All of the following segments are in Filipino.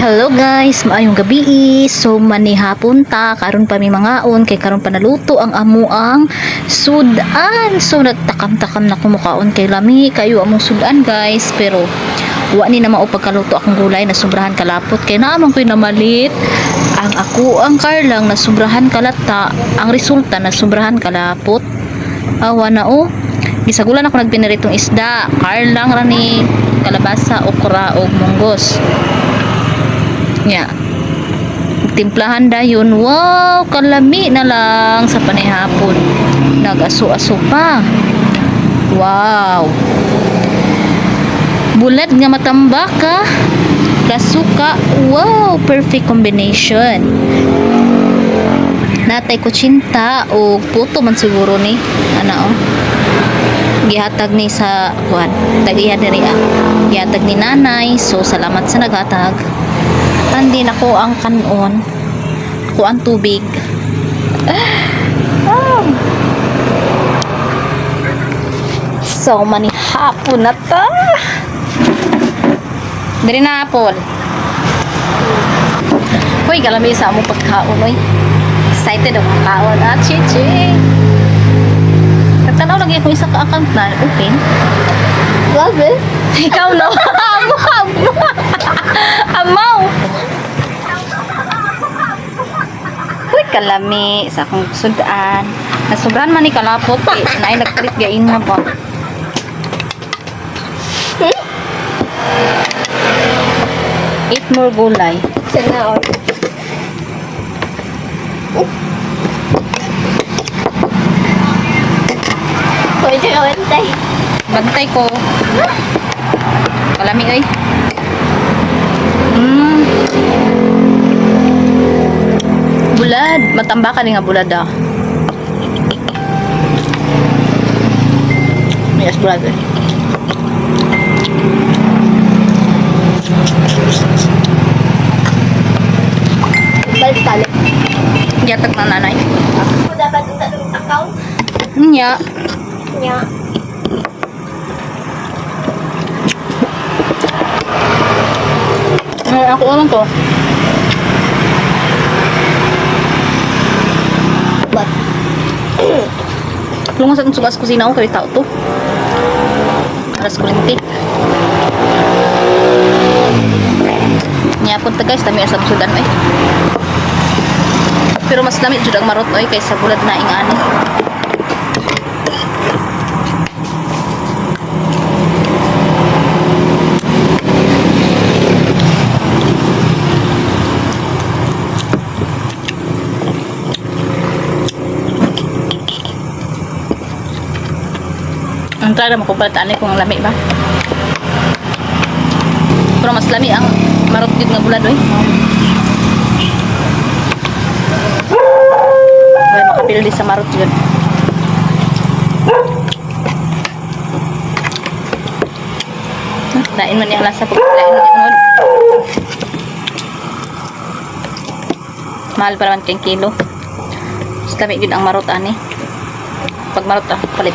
Hello guys, maayong gabi. So manihapon ta karon pa mi mangaon kay karon pa naluto ang amuang sudan. So nagtakam-takam na kumukaon kay lami kayo among sudan guys, pero wa ni na mao pagkaluto akong gulay na sobrahan kalapot kay naamang koy namalit ang ako ang karlang na sobrahan kalata, ang resulta na sobrahan kalapot. Awa na oh. Gisagulan ako nagpiniritong isda, karlang rani kalabasa, okra og munggos. Timplahan dayon. Wow, kalami na lang sa panihapon. Nag-aso-aso pa. Wow. Bulat nga matambaka, kasuka. Wow, perfect combination. Natay kutsinta o puto man siguro ni ana oh. Gihatag ni sa kuan. Tagiya diri gihatag ni nanay. So salamat sa naghatag. Andi na ko ang kanon, ko ang tubig. So manihapon na ta. Diri na hapon. Hoy, galami sa mo pagkaon oy. Excited ako kaon chichi. Nagtanaw lagi ako isa ka account na open. Grabe. Ikaw no. Amaw. Uy, kalami sa akong sudan. Nasobrahan man ni kalapot eh. Naay nagpalit gain na ba? Eat more gulay. Sana all. Pwede ka bantay. Bantay ko. Kalami oy. Bulad, matambakan ni nga bulad ah. Yes, bulad eh. Balik tali. Yatag na nanay. Ako dapat sa account Nya. niya. Ay, ako lang to. But Lungas atong sugas kusina ko kay tao to. Alas kurinti. Nya punta guys, dami sa sudan ay. Pero mas dami jud ang marot oy kaysa bulad na ingani. Ang tara mo kung palataan kung lami ba. Pero mas lami ang marot yun nga bulad oy. May makapili sa marot yun. Lain man yung lasa pag lain man yung mahal pa naman kayong kilo. Mas lami yun ang marot ani. Pag marot palit.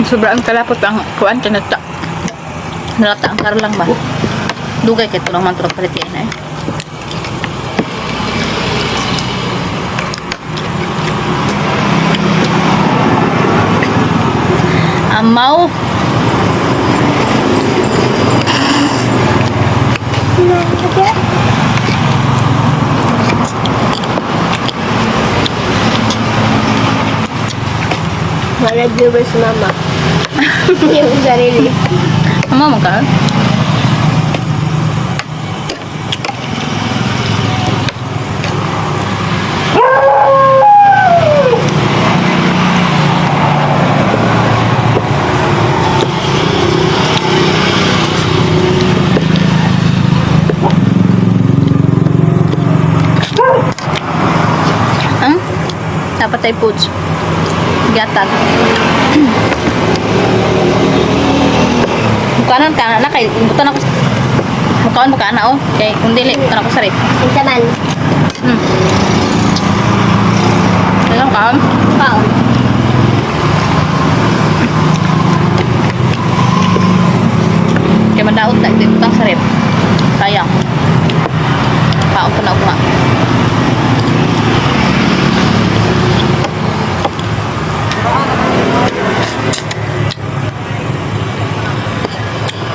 Sobrang kalapot ang kuan kay nalata ang karlang ba dugay kay tulong man tulog palitin eh. Amaw wala viewers mama. Yung sarili. amaw mo ka dapat ay foods gatag. Bukanan ka na kay butan ako mukaon mo ka na oh kay kung dili butan ako sa rep. Ang saman. Hmm. Kaon? Paon. Kaya madaot na ito ang sarip. Sayang. Kaon pa na ugma.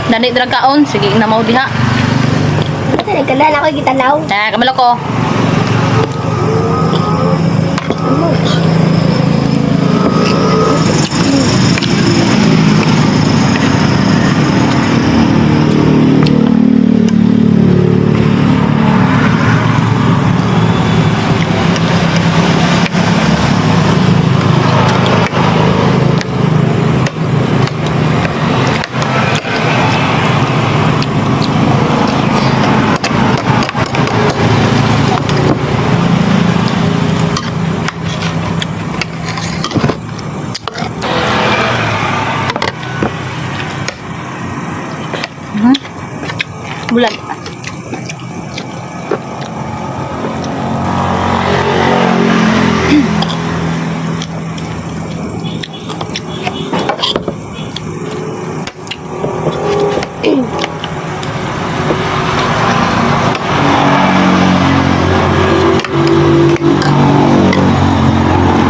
Dali drag kaon. Sige, namaw diha. Ito, nagkandaan ako gitalaw. Kamalo ko. Bulan.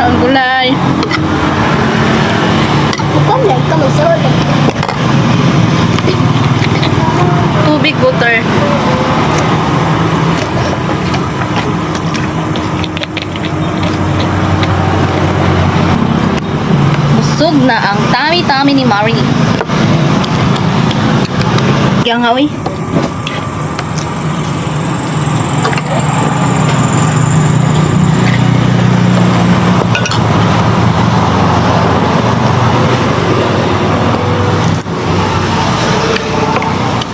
Ang gulay. Ikaw na, ikaw magsulod. Tubig, butter. Busog na ang tami-tami ni Mari. Kaya nga, uy.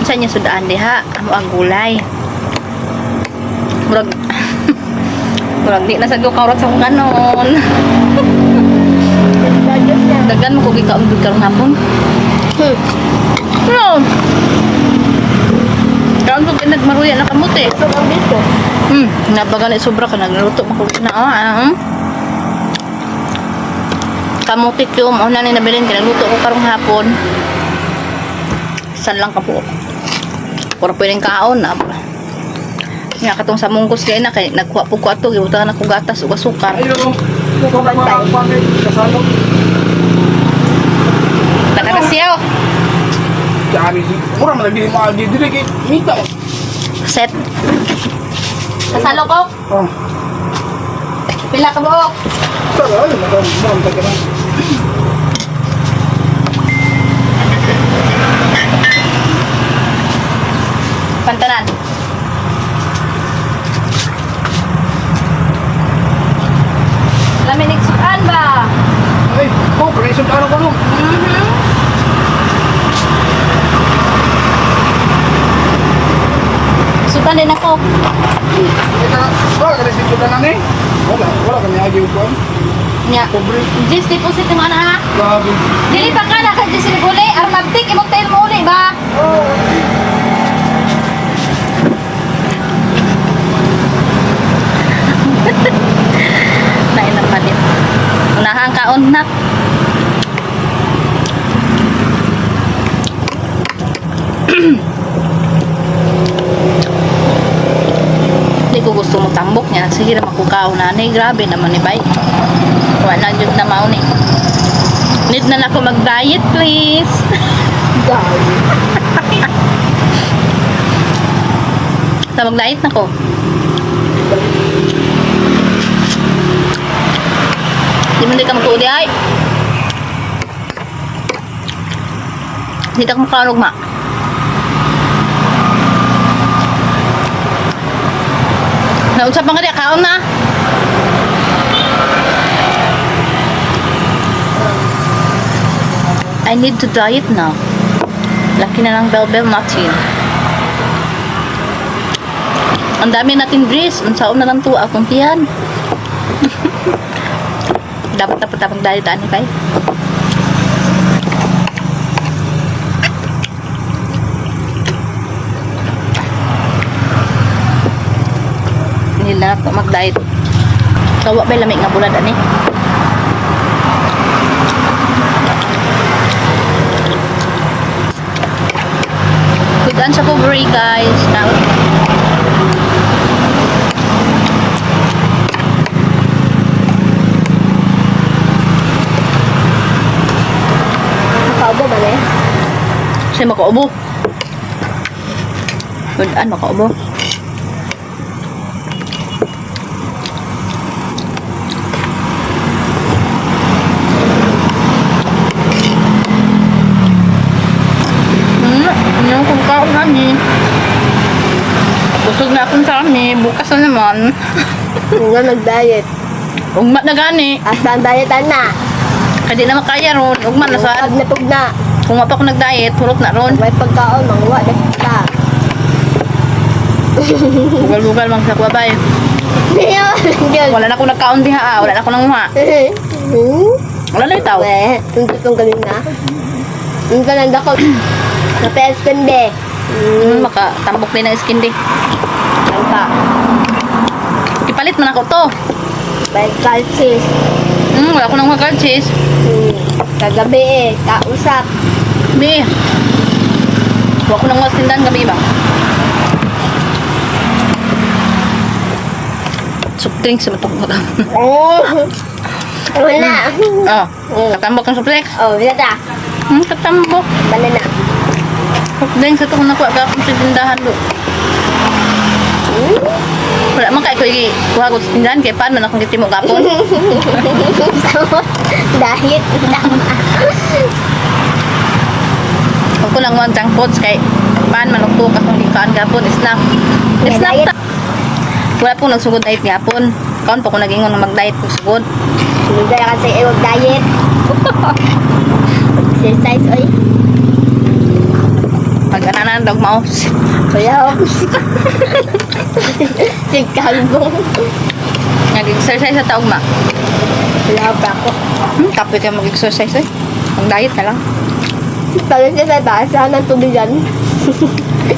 Saan niya sudaan diha? Amo ang gulay. Murag murag di na sa kawrat sa kung ganon. Nagdagos na. Dagan mo ko gikaundod karong hapon. No. Kaon ko nagmaruya na kamuti. Ito ang dito. Nabaga na sobra ka nagluto mo ko na kamuti ko mo na ni nabilin kinaluto ko karong hapon. San lang ka po. Pura pwedeng kaon na. Nga katong sa munggos kaya na kay nagkuha po ko ato gibutangan ako gatas ug asukar. Mukabantay. Taka siyaw. Jadi, kurang lagi mah di diri minta. Set. Kasalo ko. Oh, Pila ka buok. salah, madam tak kena. Pantanan. Laminig sukan ba? Ay, kau kena sudah apa lu? Sukan din ako. Kita, wala kena sudah nani? Wala kena lagi upan. Nya. Pobre, Jis deposit yung ana ha. bagus. Dili pa ka na ka jis ni guli. Armabtik imong tail mo uli ba? Nain na palit. Unahang kaon na. Hindi ko gusto mo tambok niya. Sige na makukaw na. Grabe naman ni Bay. Wala jud na mao ni. Need na ako mag-diet, please. Sa mag-diet na ko. Di mo hindi ka magtuudi ay. Hindi ka makanog ma. Nausap mga di, kaon na. I need to diet now. Laki na ng bell natin. Ang dami natin grease. Ang saon na lang to akong tiyan. Dapat diet ani kay. Nila mag-diet. Kawa ba lamig nga bulad ani? Sudan sa pobre guys. Nakaubo ba na eh? Siya makaubo. Sudan makaubo. Ano kung kaon namin. Busog na akong sa amin. Bukas na naman. Nga nag-diet. Ugma na gani. Asa ang dietan na? Kaya di na makaya ron. Ugma na sa... Pag natog na. Kung nga pa ako nag-diet, hulot na ron. May pagkaon, mangwa na kita. Bugal-bugal mang sa kuwabay. Yun. Wala na akong nagkaon diha ah. Wala na akong nanguha. Wala na itaw. Weh, tuntot kong galing na. Yung ganun ako. Napes kende. Makatambok din ng skin di. Ang pa. Ipalit man ako to. Balik kalsis. Wala akong nanguha card cheese. Kagabi eh. Kausap. Bi. Wala akong nanguha sindan gabi ba? Soup drinks sa matong mga. Oh. Wala. Katambok ng soup drinks. Oh, bila ta. Katambok. Banana. Soup drinks ito kung nakuha ka sa tindahan do. Wala man kaya ko kuha ko sa tindahan kaya paano na akong kitimo gapon. Dahit. Kung ko lang mga junk foods kay paano manuktok akong ikaan gapon. Snack. Snack ta. Wala pong nagsugod diet gapon. Kaon pa ko nag-ingon na mag-diet kung sugod. Hindi ka kasi diet. Exercise, oy. Pag-ananan daw mouse. Kaya ako. Sigkalbong. Nag-exercise sa taog ma. Wala pa ako. Kapit ka mag-exercise eh. Mag-diet na lang. Pagod siya sa taas, ng tubigan.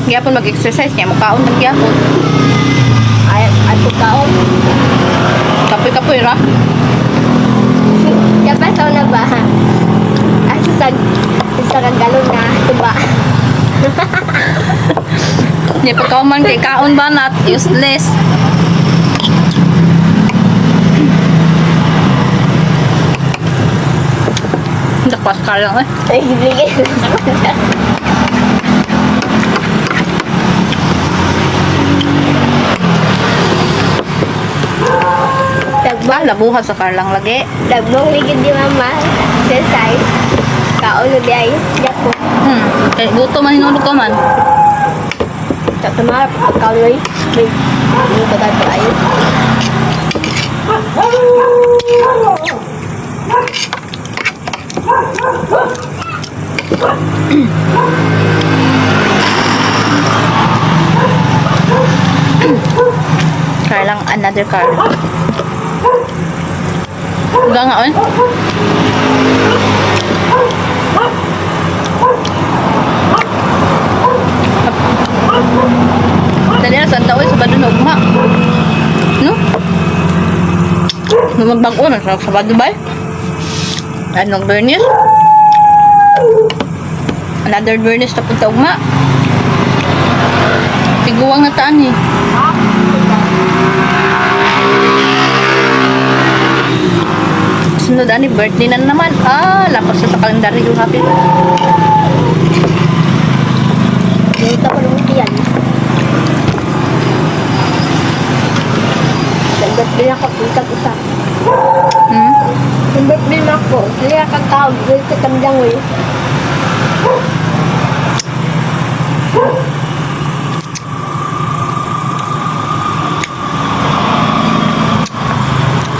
Gapon mag-exercise kaya mukhaon ng gapon. Ay pagkaon. Kapoy-kapoy ra. Kapasaw na ba? Sa kaggalon na tuba. Hindi pagkauman kay kaon ba not useless. Dakwas ka lang eh. Ay, gigil. Ah, labuhan sa karlang lagi. Dagbong ligid di mama. Exercise. Kaon na di ay. Yapo. Kaya gusto man hinulog ko man. Sa tamar, kaon na yun. Hindi ba tayo ay? Car lang, another car. Hanggang nga, eh. Dali na, saan daw eh, sa bado na ugma. No? Magbago na, sa bado ba eh? Anong Bernice? Another Bernice tapos sa ugma. Tiguwang na taan eh. Sunod ani birthday na naman. Ah, lapas na sa kalendaryo happy. Dito ko nung tiyan. Dagat din ako, itag isa. Dagat din ako. Kaya kang tawag, dito kamdang eh.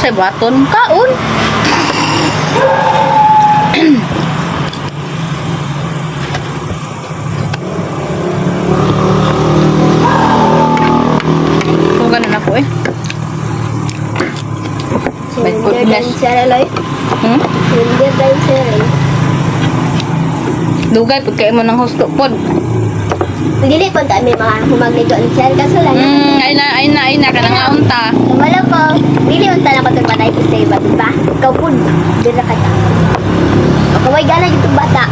Sa baton kaon. Kung ganun ako eh. May Surrender goodness. din siya, Laloy. Surrender din siya, Laloy. Dugay, pagkain mo ng husto pod. Dili po tayo may mga humagnigo ang siya. Kaso lang. Ay na, ka na nga unta. Wala po. Dili unta na ko itong patay ko sa iba, diba? Ikaw po, dila ka ta. O kaway gana itong bata.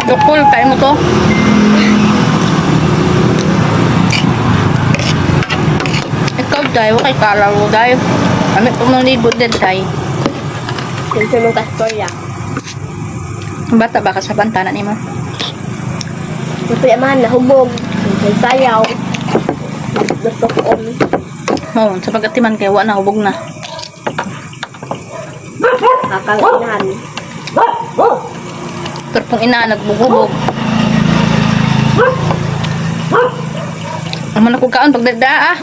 Tukol, kain mo mo to. Ikaw, Day. Wakay kalaw, Day. Kami pumaligo din, Day. Siyempre mong kastorya. Bata ba ka sa bantana ni mo? Siyempre amahan na hubog. Siyempre sayaw. Gusto ko Oo, sa pagkatiman kayo, wala na, hubog na. kakanginahan. Pero kung ina, nagbubog. Naman ako kaon pagdada ah.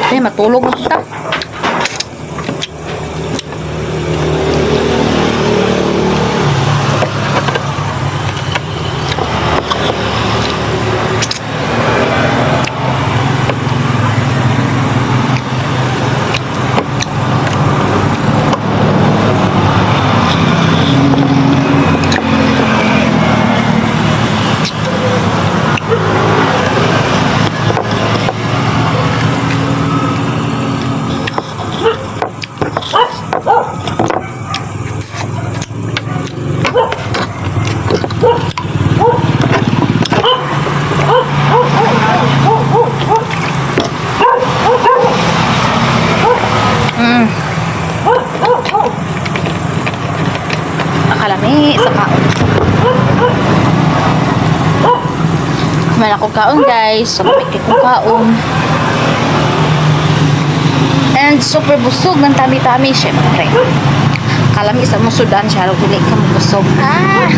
Ay, matulog na kita. Nakalami sa kaon. Kumain ako kaon guys. So, mapikit ko kaon. And super busog ng tami-tami syempre. Kalami sa musudan siya. Dili ka busog. Ah!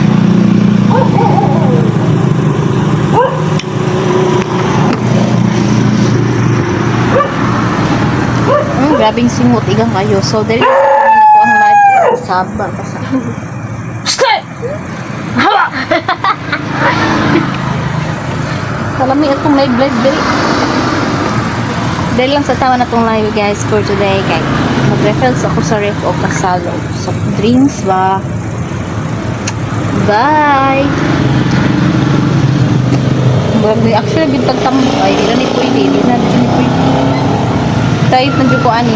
Grabing simot igang kayo. So, dali na ako ang live. Saba. Stay! Hawa! Kalami itong live dali. Dahil lang sa tawa na itong live guys for today kay mag-refills ako sa ref o kasalo. So, drinks ba? Bye! Actually, bintagtambok ay, hindi na ni pwede. Diet na dyan ko ani.